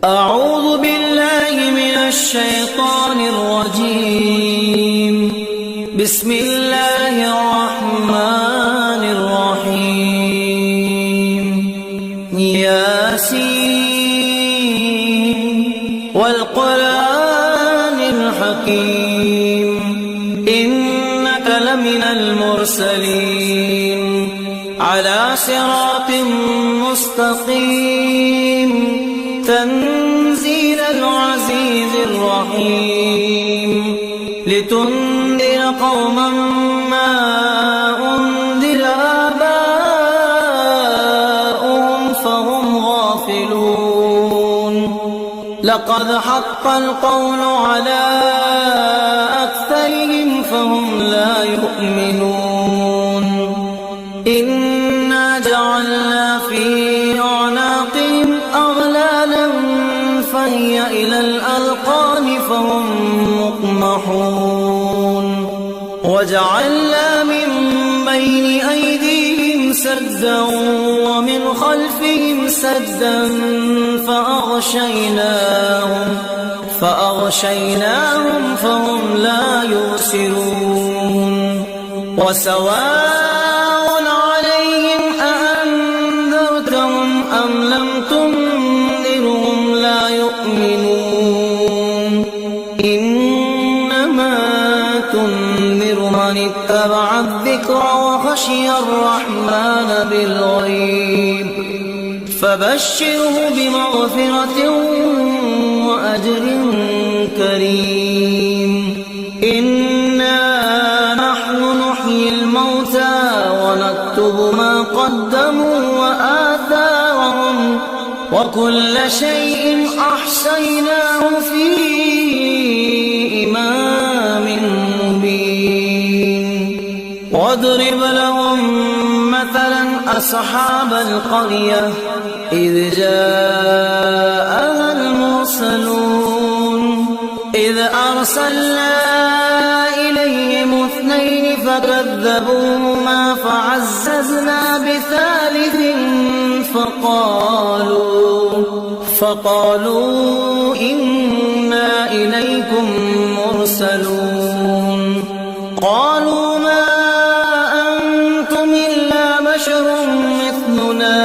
أعوذ بالله من الشيطان الرجيم. بسم الله الرحمن الرحيم. ياسين والقرآن الحكيم إنك لمن المرسلين على صراط مستقيم تنزيل العزيز الرحيم لتنذر قوما ما أنذر آباؤهم فهم غافلون لقد حق القول على أكثرهم فهم لا يؤمنون إنا جعلنا في أعناقهم أغلالا فهي إلى الأذقان فهم مقمحون وجعلنا من بين أيديهم سدا ومن خلفهم سدا فأغشيناهم فهم لا يبصرون وسواء عليهم أأنذرتهم أم لم تنذرهم لا يؤمنون إنما تنذر من اتبع الذكر وخشي الرحمن بالغيب فبشره بمغفرة وأجر كريم. إنا نحن نحيي الموتى ونكتب ما قدموا وآثارهم وكل شيء أحصيناه في إمام مبين. واضرب لهم مثلا أصحاب القرية إذ جاءها المرسلون إذ أرسلنا إليهم 2 فكذبوهما فعززنا بثالث فقالوا إنا إليكم مرسلون. قالوا ما أنتم إلا بشر مثلنا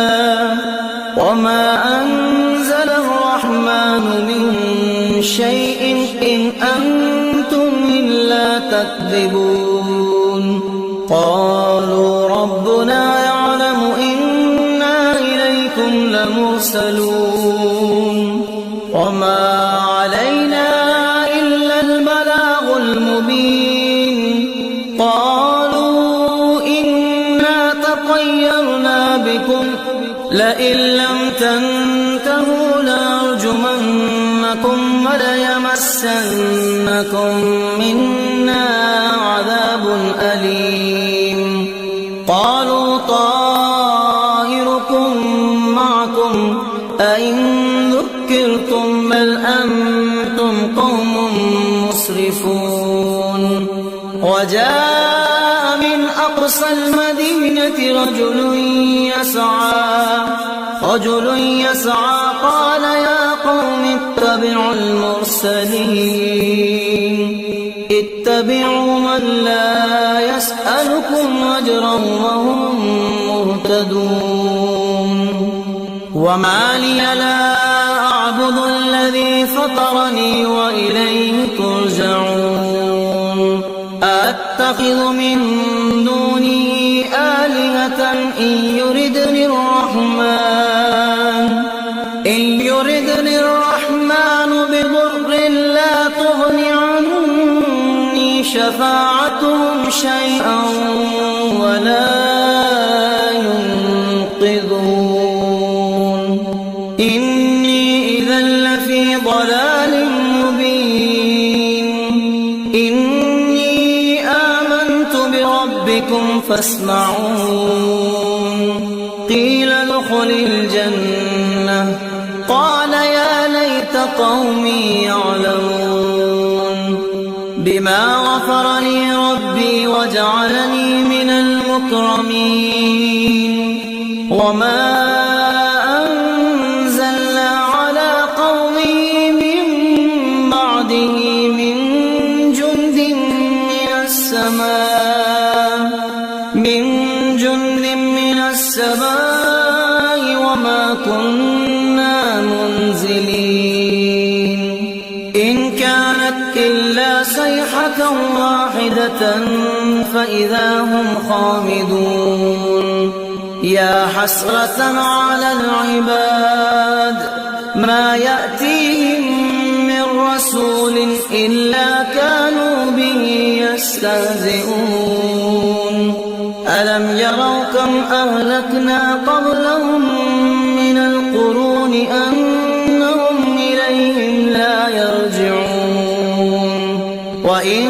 وما أنزل الرحمن من شيء إن أنتم إلا تكذبون. قالوا ربنا يعلم إنا إليكم لمرسلون وما علينا إلا البلاغ المبين. قالوا إنا تطيرنا بكم لئن لم تنتهوا لنرجمنكم وليمسنكم منا عذاب أليم. قالوا طائركم معكم أئن ذكرتم بل أنتم قوم مسرفون. وجاء من أقصى المدينة رجل يسعى قال يا قوم اتبعوا المرسلين اتبعوا من لا يسألكم أجرا وهم مهتدون. وما لي لا أعبد الذي فطرني وإليه ترجعون. أتخذ من دونه آلهة إن يردني الرحمن بضر لا تغن عني شفاعتهم شيئا ولا ينقذون. إني إذا لفي ضلال مبين. إني آمنت بربكم فاسمعون. قيل ادخل الجنة قال يا ليت قومي يعلمون. بما غفر لي ربي وجعلني من المكرمين. وما أنزلنا على قوم إن كانت إلا صيحة واحدة فإذا هم خامدون يا حسرة على العباد ما يأتيهم من رسول إلا كانوا به يستهزئون ألم يروا كم أهلكنا قبلهم من القرون أنهم إليهم لا يرجعون وإن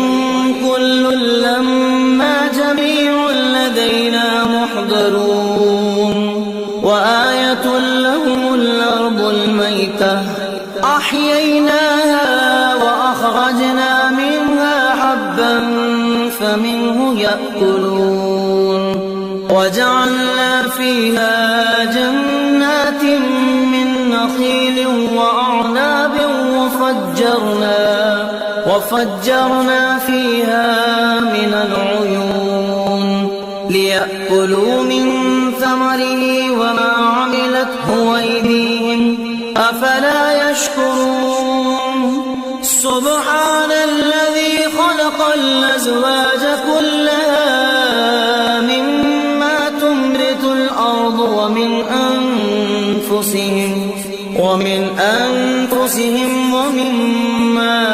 كل لما جميع لدينا محضرون وآية لهم الأرض الميتة أحييناها وأخرجنا منها حبا فمنه يأكلون وجعلنا فيها جنات من نخيل وأعناب وفجرنا فيها من العيون ليأكلوا من ثمره وما عملته أيديهم أفلا يشكرون سبحان الذي خلق الأزواج كلها مما تنبت الأرض ومن أنفسهم ومما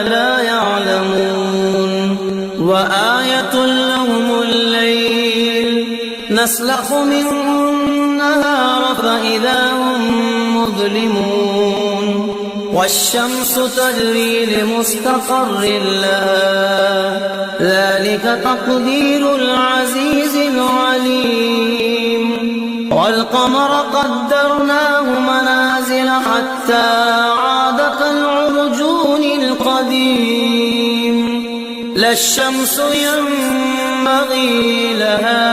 لا يعلمون وآية لهم الليل نسلخ منه النهار فإذا هم مظلمون والشمس تجري لمستقر لها ذلك تقدير العزيز العليم والقمر قدرناه منازل حتى عاد كالعرجون القديم لا الشمس ينبغي لها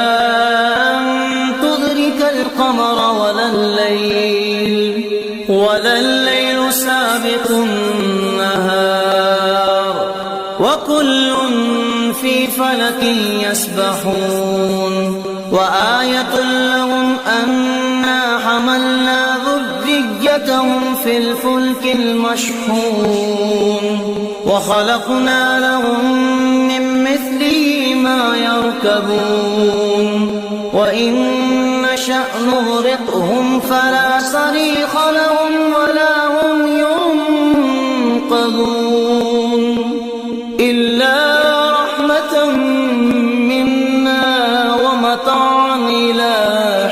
أن تدرك القمر ولا الليل سابق النهار وكل في فلك يسبحون وآية لهم أنا حملنا ذريتهم في الفلك المشحون وخلقنا لهم من مثله ما يركبون وإن نشأ نغرقهم فلا صريخ لهم ولا هم ينقذون إلا رحمة منا ومتاعا إلى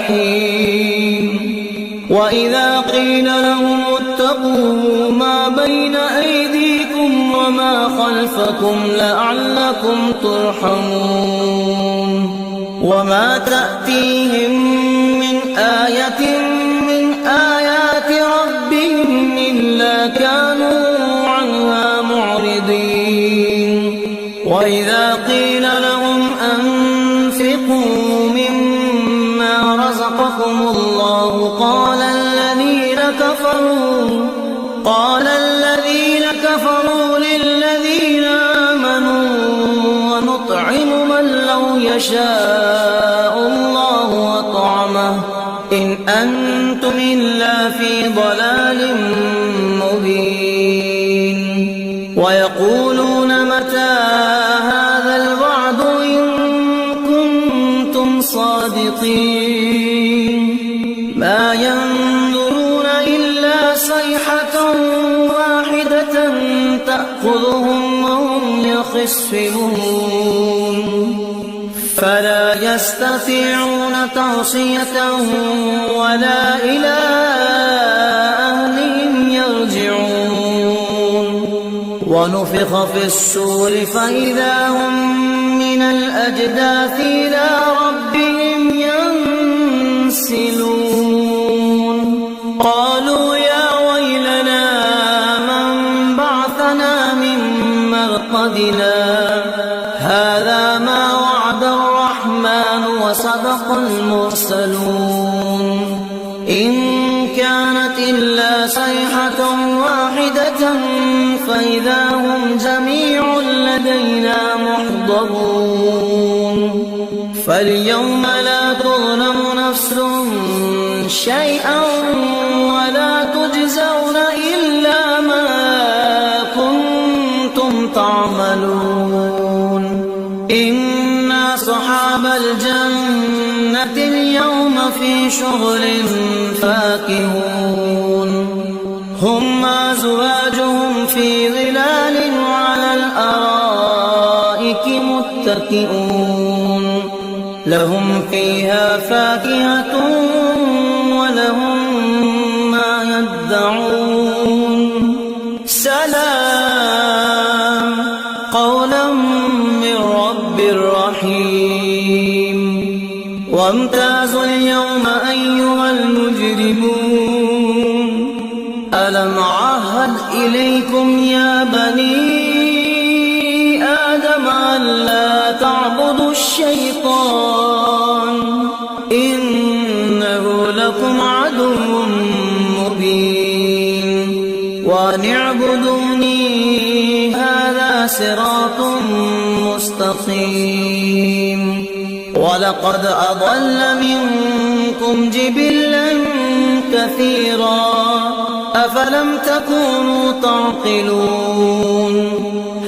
حين وإذا قيل لهم اتقوا ما بين أيديكم وما خلفكم لعلكم ترحمون وما تأتيهم من آية من آيات ربهم إلا كانوا عنها معرضين وإذا قيل لهم أنفقوا مما رزقكم الله قال الذين كفروا للذين آمنوا ونطعم من لو يشاء الله أطعمه إن أنتم إلا في ضلال مبين ويقولون متى هذا الوعد إن كنتم صادقين ما ينظرون إلا صيحة واحدة تأخذهم وهم يخصمون فلا يستطيعون توصية ولا إلى أهلهم يرجعون ونفخ في الصور فإذا هم من الأجداث إلى ربهم ينسلون قالوا يا ويلنا من بعثنا من مرقدنا هذا ما وعد الرحمن وصدق المرسلون إن كانت إلا صيحة واحدة فإذا هم جميع لدينا محضرون فاليوم لا تظلم نفس شيئا ولا تجزون إلا ما تعملون إنا أصحاب الجنة اليوم في شغل فاكهون هم وأزواجهم في ظلال على الأرائك متكئون لهم فيها فاكهة ولهم ما يدعون سلام قولا من رب رحيم وامتازوا اليوم أيها المجرمون ألم أعهد إليكم يا بني آدم ألا تعبدوا الشيطان إنه لكم عدو مبين وأن اعبدوني هذا صراط مستقيم ولقد أضل منكم جبلا كثيرا أفلم تكونوا تعقلون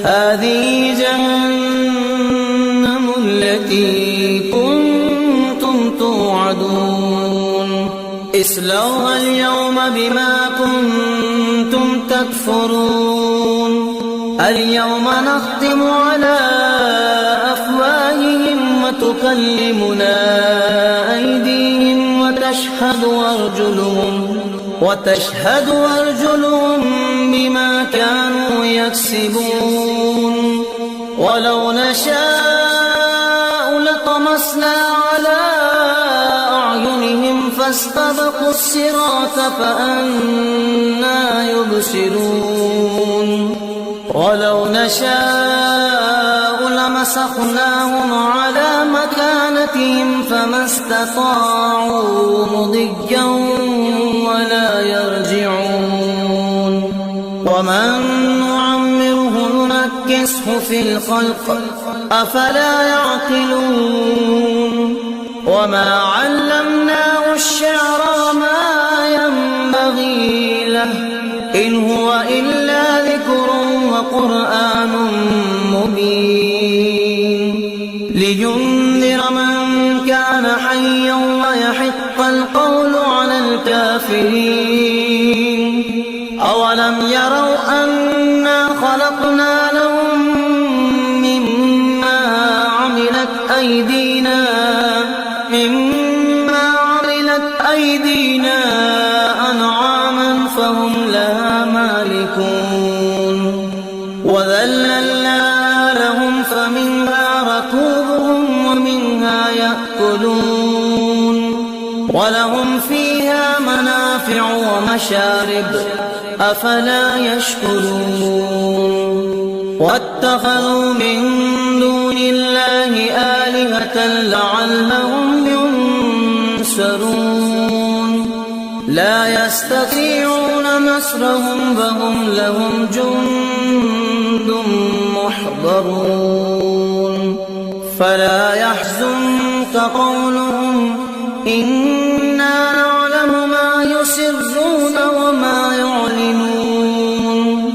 هذه جهنم التي كنتم توعدون اصلوها اليوم بما كنتم تكفرون اليوم نختم على أفواههم وتكلمنا أيديهم وتشهد أرجلهم بما كانوا يكسبون ولو نشاء لطمسنا على أعينهم فاستبقوا الصراط فأنى يبصرون ولو نشاء لمسخناهم على مكانتهم فما استطاعوا مضيا ولا يرجعون ومن نعمره ننكسه في الخلق أفلا يعقلون وما علمناه الشعر وما ينبغي له إن هو إلا ذكر وقرآن مبين لينذر من كان حيا ويحق القول على الكافرين أولم يروا أنا خلقنا لهم مما عملت أيدينا أنعاما فهم لها مالكون وذللنا لهم فمنها ركوبهم ومنها يأكلون ولهم فيها منافع ومشارب أفلا يشكرون واتخذوا من دون الله آلهة لعلهم ينصرون لا يستطيعون نصرهم وهم لهم جند محضرون فلا يحزنك قولهم إنا نعلم ما يسرون وما يعلنون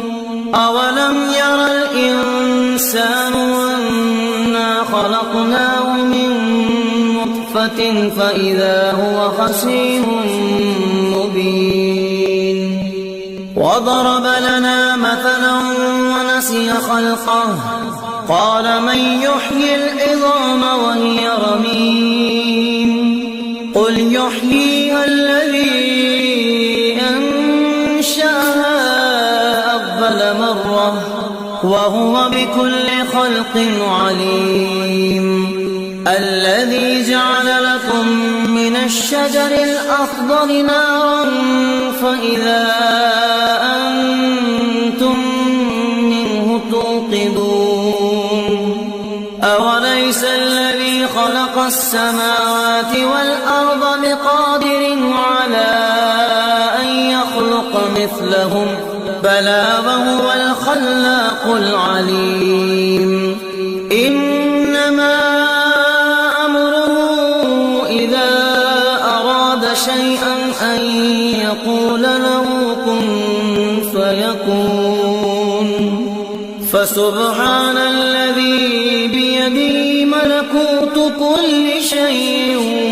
أولم ير الإنسان أنا خلقناه من نطفة فإذا هو خصيم مبين وضرب لنا مثلا ونسي خلقه قال من يحيي العظام وهي رميم قل يحييها الذي أنشأها أول مرة وهو بكل خلق عليم الذي جعل لكم من الشجر الأخضر نارا فإذا أنتم منه توقدون أوليس الذي خلق السماوات والأرض بقادر على أن يخلق مثلهم بلى وهو الخلاق العليم إنما أمره إذا أراد شيئا أن يقول له كن فيكون فسبحان الذي بيده ملكوت كل شيء